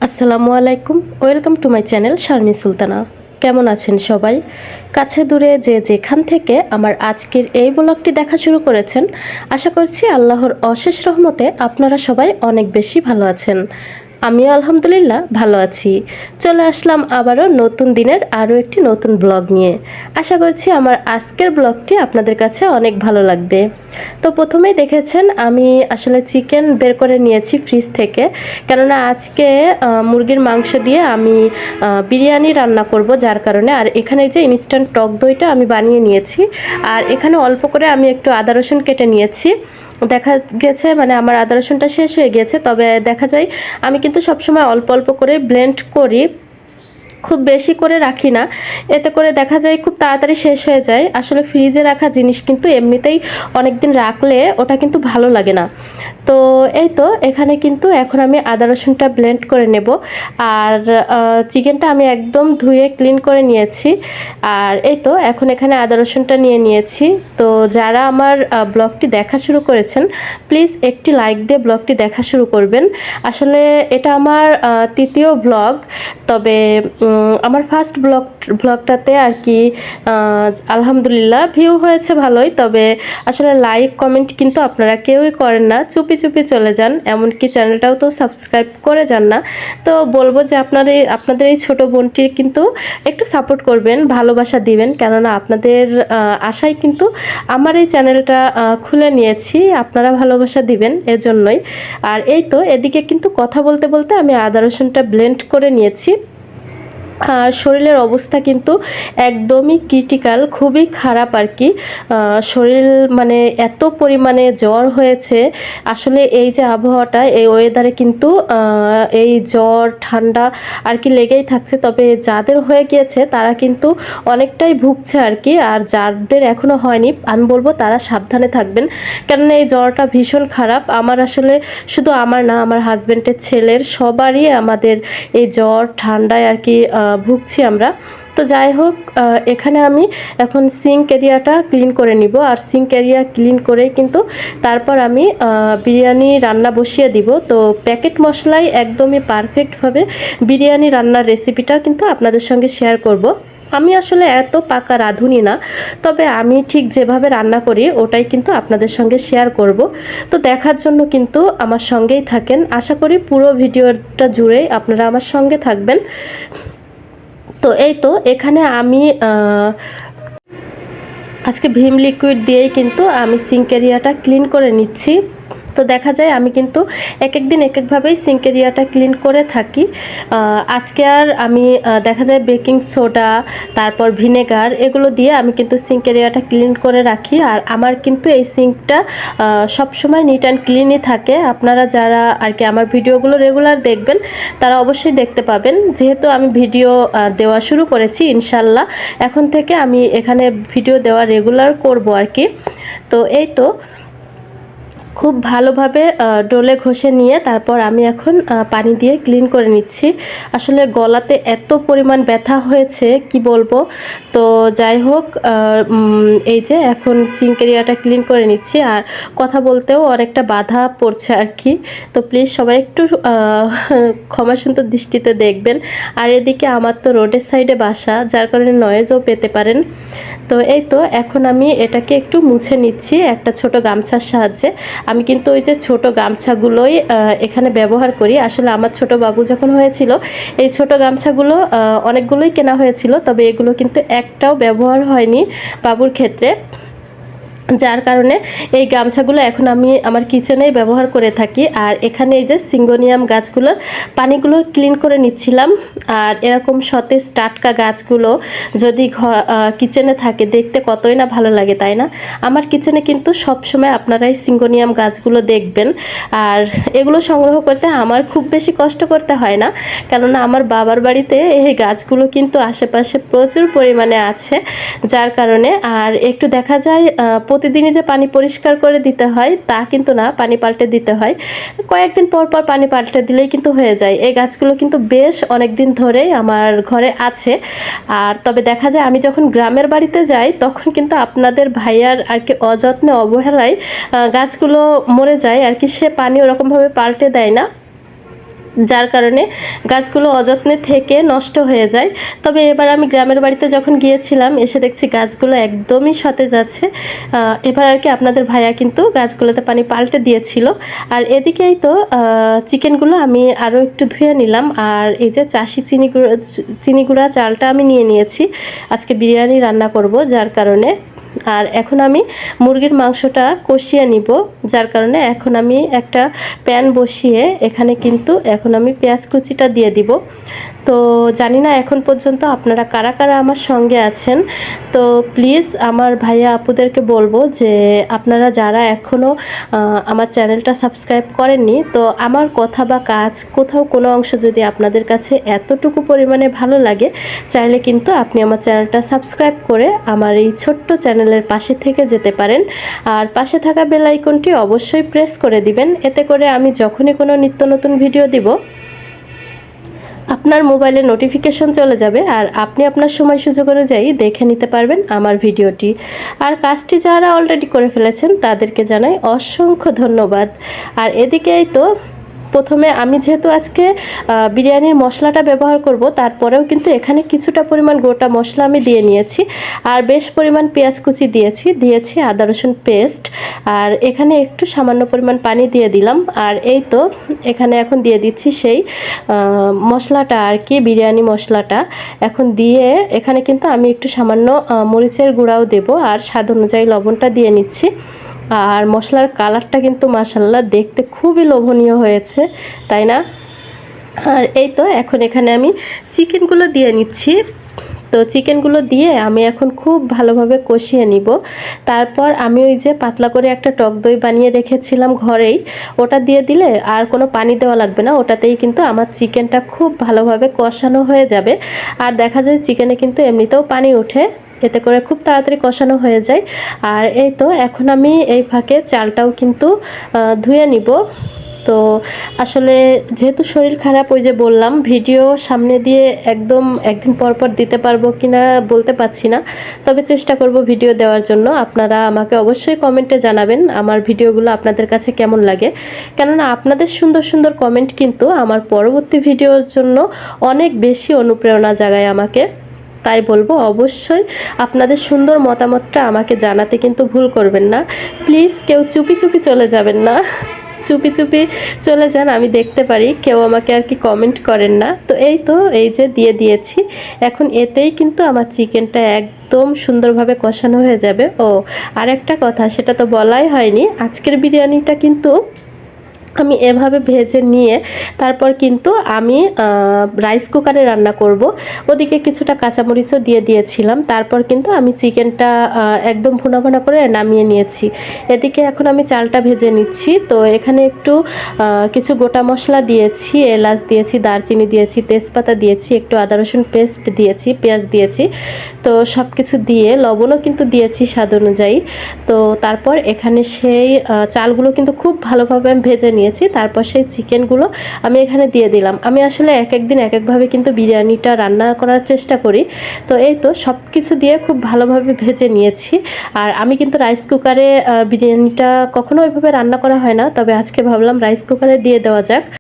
আসসালামু আলাইকুম, welcome to my channel Sharmin Sultana. কেমন আছেন সবাই? কাছে দূরে যে যেখান থেকে আমার আজকের এই ব্লগটি দেখা শুরু করেছেন, আশা করছি আল্লাহর অশেষ রহমতে আপনারা সবাই অনেক বেশি ভালো আছেন। আমিও আলহামদুলিল্লাহ ভালো আছি। চলে আসলাম আবারও নতুন দিনের আরও একটি নতুন ব্লগ নিয়ে। আশা করছি আমার আজকের ব্লগটি আপনাদের কাছে অনেক ভালো লাগবে। তো প্রথমেই দেখেছেন আমি আসলে চিকেন বের করে নিয়েছি ফ্রিজ থেকে, কেননা আজকে মুরগির মাংস দিয়ে আমি বিরিয়ানি রান্না করব, যার কারণে। আর এখানে যে ইনস্ট্যান্ট টক দইটা আমি বানিয়ে নিয়েছি, আর এখানে অল্প করে আমি একটু আদা রসুন কেটে নিয়েছি। দেখা গেছে মানে আমার আদা রসুনটা শেষ হয়ে গেছে, তবে দেখা যায় আমি কিন্তু সবসময় অল্প অল্প করে ব্লেন্ড করি, খুব বেশি করে রাখি না। এতে করে দেখা যায় খুব তাড়াতাড়ি শেষ হয়ে যায়। আসলে ফ্রিজে রাখা জিনিস কিন্তু এমনিতেই অনেক দিন রাখলে ওটা কিন্তু ভালো লাগে না। তো এই তো এখানে কিন্তু এখন আমি আদা রসুনটা ব্লেন্ড করে নেব। আর চিকেনটা আমি একদম ধুয়ে ক্লিন করে নিয়েছি। আর এই তো এখন এখানে আদা রসুনটা নিয়ে নিয়েছি। তো যারা আমার ব্লগটি দেখা শুরু করেছেন, প্লিজ একটি লাইক দিয়ে ব্লগটি দেখা শুরু করবেন। আসলে এটা আমার তৃতীয় ব্লগ, তবে আমার ফার্স্ট ব্লগটাতে আর কি আলহামদুলিল্লাহ ভিউ হয়েছে ভালোই, তবে আসলে লাইক কমেন্ট কিন্তু আপনারা কেউই করেন না, চুপি চুপি চলে যান, এমনকি চ্যানেলটাও তো সাবস্ক্রাইব করে যান না। তো বলবো যে আপনাদের এই ছোটো বোনটির কিন্তু একটু সাপোর্ট করবেন, ভালোবাসা দিবেন, কেননা আপনাদের আশায় কিন্তু আমার এই চ্যানেলটা খুলে নিয়েছি। আপনারা ভালোবাসা দিবেন এজন্যই। আর এই তো এদিকে কিন্তু কথা বলতে বলতে আমি আদা রসুনটা ব্লেন্ড করে নিয়েছি। আর শরীরের অবস্থা কিন্তু একদমই ক্রিটিক্যাল, খুবই খারাপ আর কি। শরীর মানে এত পরিমাণে জ্বর হয়েছে। আসলে এই যে আবহাওয়াটা, এই ওয়েদারে কিন্তু এই জ্বর ঠান্ডা আর কি লেগেই থাকছে। তবে যাদের হয়ে গিয়েছে তারা কিন্তু অনেকটাই ভুগছে আর কি। আর যাদের এখনও হয়নি আমি বলবো তারা সাবধানে থাকবেন, কেননা এই জ্বরটা ভীষণ খারাপ। আমার আসলে শুধু আমার না, আমার হাজব্যান্ডের ছেলের সবারই আমাদের এই জ্বর ঠান্ডায় আর কি ভুগছি আমরা। তো যাই হোক, এখানে আমি এখন সিঙ্ক এরিয়াটা ক্লিন করে নিব। আর সিঙ্ক এরিয়া ক্লিন করে কিন্তু তারপর আমি বিরিয়ানি রান্না বসিয়ে দিব। তো প্যাকেট মশলাই একদমই পারফেক্টভাবে বিরিয়ানি রান্নার রেসিপিটা কিন্তু আপনাদের সঙ্গে শেয়ার করব। আমি আসলে এত পাকা রাঁধুনি না, তবে আমি ঠিক যেভাবে রান্না করি ওটাই কিন্তু আপনাদের সঙ্গে শেয়ার করব। তো দেখার জন্য কিন্তু আমার সঙ্গেই থাকেন। আশা করি পুরো ভিডিওটা জুড়েই আপনারা আমার সঙ্গে থাকবেন। তো এই তো এখানে আমি আজকে ভিম লিকুইড দিয়েই কিন্তু আমি সিঙ্ক এরিয়াটা ক্লিন করে নিচ্ছি। তো দেখা যায় আমি কিন্তু এক এক দিন এক একভাবেই সিঙ্ক এরিয়াটা ক্লিন করে থাকি। আজকে আর আমি দেখা যায় বেকিং সোডা, তারপর ভিনেগার, এগুলো দিয়ে আমি কিন্তু সিঙ্ক এরিয়াটা ক্লিন করে রাখি। আর আমার কিন্তু এই সিঙ্কটা সবসময় নিট অ্যান্ড ক্লিনই থাকে। আপনারা যারা আর কি আমার ভিডিওগুলো রেগুলার দেখবেন তারা অবশ্যই দেখতে পাবেন, যেহেতু আমি ভিডিও দেওয়া শুরু করেছি। ইনশাল্লাহ এখন থেকে আমি এখানে ভিডিও দেওয়া রেগুলার করব আর কি। তো এই তো খুব ভালোভাবে ডলে ঘষে নিয়ে তারপর আমি এখন পানি দিয়ে ক্লিন করে নিচ্ছি। আসলে গলাতে এত পরিমাণ ব্যথা হয়েছে কি বলবো। তো যাই হোক, এই যে এখন সিঙ্ক এরিয়াটা ক্লিন করে নিচ্ছি। আর কথা বলতেও অনেকটা বাধা পড়ছে আর কি। তো প্লিজ সবাই একটু ক্ষমা সুন্দর দৃষ্টিতে দেখবেন। আর এদিকে আমার তো রোডের সাইডে বাসা, যার কারণে নয়েজও পেতে পারেন। তো এই তো এখন আমি এটাকে একটু মুছে নিচ্ছি একটা ছোট গামছার সাহায্যে। আমি কিন্তু ওই যে ছোট গামছাগুলোই এখানে ব্যবহার করি। আসলে আমার ছোট বাবু যখন হয়েছিল এই ছোট গামছাগুলো অনেকগুলোই কেনা হয়েছিল, তবে এগুলো কিন্তু একটাও ব্যবহার হয়নি বাবুর ক্ষেত্রে, যার কারণে এই গামছাগুলো এখন আমি আমার কিচেনেই ব্যবহার করে থাকি। আর এখানে এই যে সিঙ্গোনিয়াম গাছগুলোর পানিগুলো ক্লিন করে নিচ্ছিলাম। আর এরকম সতেজ টাটকা গাছগুলো যদি কিচেনে থাকে দেখতে কতই না ভালো লাগে, তাই না? আমার কিচেনে কিন্তু সবসময় আপনারা এই সিঙ্গোনিয়াম গাছগুলো দেখবেন। আর এগুলো সংগ্রহ করতে আমার খুব বেশি কষ্ট করতে হয় না, কেননা আমার বাবার বাড়িতে এই গাছগুলো কিন্তু আশেপাশে প্রচুর পরিমাণে আছে, যার কারণে। আর একটু দেখা যায় প্রতিদিনই যে পানি পরিষ্কার করে দিতে হয় তা কিন্তু না, পানি পাল্টে দিতে হয়। কয়েকদিন পর পর পানি পাল্টে দিলেই কিন্তু হয়ে যায়। এই গাছগুলো কিন্তু বেশ অনেক দিন ধরেই আমার ঘরে আছে। আর তবে দেখা যায় আমি যখন গ্রামের বাড়িতে যাই তখন কিন্তু আপনাদের ভাইয়ার আর কি অযত্নে অবহেলায় গাছগুলো মরে যায় আর কি, সে পানি ওরকমভাবে পাল্টে দেয় না। যার কারণে গাছগুলো অযত্নে থেকে নষ্ট হয়ে যায়। তবে এবার আমি গ্রামের বাড়িতে যখন গিয়েছিলাম এসে দেখছি গাছগুলো একদমই সতেজ আছে। এবার আর কি আপনাদের ভাইয়া কিন্তু গাছগুলোতে পানি পাল্টে দিয়েছিল। আর এদিকেই তো চিকেনগুলো আমি আরও একটু ধুয়ে নিলাম। আর এই যে চাষি চিনি গুঁড়া চালটা আমি নিয়ে নিয়েছি, আজকে বিরিয়ানি রান্না করব যার কারণে। আর এখন আমি মুরগির মাংসটা কষিয়ে নিব, যার কারণে এখন আমি একটা প্যান বসিয়ে এখানে কিন্তু এখন আমি পেঁয়াজ কুচিটা দিয়ে দিব। তো জানি না এখন পর্যন্ত আপনারা কারা কারা আমার সঙ্গে আছেন, তো প্লিজ আমার ভাইয়া আপুদেরকে বলবো যে আপনারা যারা এখনও আমার চ্যানেলটা সাবস্ক্রাইব করেননি, তো আমার কথা বা কাজ কোথাও কোনো অংশ যদি আপনাদের কাছে এতটুকু পরিমাণে ভালো লাগে, চাইলে কিন্তু আপনি আমার চ্যানেলটা সাবস্ক্রাইব করে আমার এই ছোট্ট চ্যানেলের পাশে থেকে যেতে পারেন। আর পাশে থাকা বেল আইকনটি অবশ্যই প্রেস করে দিবেন, এতে করে আমি যখনই কোনো নিত্য নতুন ভিডিও দিব আপনার মোবাইলে নোটিফিকেশন চলে যাবে আর আপনি আপনার সময় সুযোগ অনুযায়ী দেখে নিতে পারবেন আমার ভিডিওটি। আর কাজটি যারা অলরেডি করে ফেলেছেন তাদেরকে জানাই অসংখ্য ধন্যবাদ। আর এদিকেই তো প্রথমে আমি যেহেতু আজকে বিরিয়ানির মশলাটা ব্যবহার করব, তারপরেও কিন্তু এখানে কিছুটা পরিমাণ গোটা মশলা আমি দিয়ে নিয়েছি। আর বেশ পরিমাণ পেঁয়াজ কুচি দিয়েছি আদা রসুন পেস্ট। আর এখানে একটু সামান্য পরিমাণ পানি দিয়ে দিলাম। আর এই তো এখানে এখন দিয়ে দিচ্ছি সেই মশলাটা আর কি, বিরিয়ানি মশলাটা এখন দিয়ে এখানে কিন্তু আমি একটু সামান্য মরিচের গুঁড়াও দেব আর স্বাদ অনুযায়ী লবণটা দিয়ে নিচ্ছি। আর মশলার কালারটা কিন্তু মাশাআল্লাহ দেখতে খুবই লোভনীয় হয়েছে, তাই না? আর এই তো এখন এখানে আমি চিকেনগুলো দিয়ে নিচ্ছি। তো চিকেনগুলো দিয়ে আমি এখন খুব ভালোভাবে কষিয়ে নিব। তারপর আমি ওই যে পাতলা করে একটা টক দই বানিয়ে রেখেছিলাম ঘরেই, ওটা দিয়ে দিলে আর কোনো পানি দেওয়া লাগবে না, ওটাতেই কিন্তু আমার চিকেনটা খুব ভালোভাবে কষানো হয়ে যাবে। আর দেখা যায় চিকেনে কিন্তু এমনিতেও পানি ওঠে, এতে করে খুব তাড়াতাড়ি কষানো হয়ে যায়। আর এই তো এখন আমি এই ফাঁকে চালটাও কিন্তু ধুয়ে নিব। তো আসলে যেহেতু শরীর খারাপ, ওই যে বললাম ভিডিও সামনে দিয়ে একদম একদিন পর পর দিতে পারবো কিনা বলতে পারছি না, তবে চেষ্টা করব ভিডিও দেওয়ার জন্য। আপনারা আমাকে অবশ্যই কমেন্টে জানাবেন আমার ভিডিওগুলো আপনাদের কাছে কেমন লাগে, কেননা আপনাদের সুন্দর সুন্দর কমেন্ট কিন্তু আমার পরবর্তী ভিডিওর জন্য অনেক বেশি অনুপ্রেরণা জাগায় আমাকে। তাই বলবো অবশ্যই আপনাদের সুন্দর মতামতটা আমাকে জানাতে কিন্তু ভুল করবেন না। প্লিজ কেউ চুপি চুপি চলে যাবেন না, চুপি চুপি চলে যান, আমি দেখতে পারি, কেউ আমাকে আর কি কমেন্ট করেন না। তো এই যে দিয়ে দিয়েছি, এখন এতেই কিন্তু আমার চিকেনটা একদম সুন্দরভাবে কষানো হয়ে যাবে। ও আর একটা কথা, সেটা তো বলাই হয়নি, আজকের বিরিয়ানিটা কিন্তু আমি এভাবে ভেজে নিয়ে তারপর কিন্তু আমি রাইস কুকারে রান্না করব। ওদিকে কিছুটা কাঁচামরিচও দিয়ে দিয়েছিলাম, তারপর কিন্তু আমি চিকেনটা একদম ভুনা ভুনা করে নামিয়ে নিয়েছি। এদিকে এখন আমি চালটা ভেজে নিচ্ছি। তো এখানে একটু কিছু গোটা মশলা দিয়েছি, এলাচ দিয়েছি, দারচিনি দিয়েছি, তেজপাতা দিয়েছি, একটু আদা রসুন পেস্ট দিয়েছি, পেঁয়াজ দিয়েছি। তো সব কিছু দিয়ে লবণও কিন্তু দিয়েছি স্বাদ অনুযায়ী। তো তারপর এখানে সেই চালগুলো কিন্তু খুব ভালোভাবে আমি ভেজে নিয়েছি। তারপর সেই চিকেনগুলো আমি এখানে দিয়ে দিলাম। আমি আসলে এক একদিন এক একভাবে কিন্তু বিরিয়ানিটা রান্না করার চেষ্টা করি। তো এই তো সব কিছু দিয়ে খুব ভালোভাবে ভেজে নিয়েছি। আর আমি কিন্তু রাইস কুকারে বিরিয়ানিটা কখনো ওইভাবে রান্না করা হয় না, তবে আজকে ভাবলাম রাইস কুকারে দিয়ে দেওয়া যাক।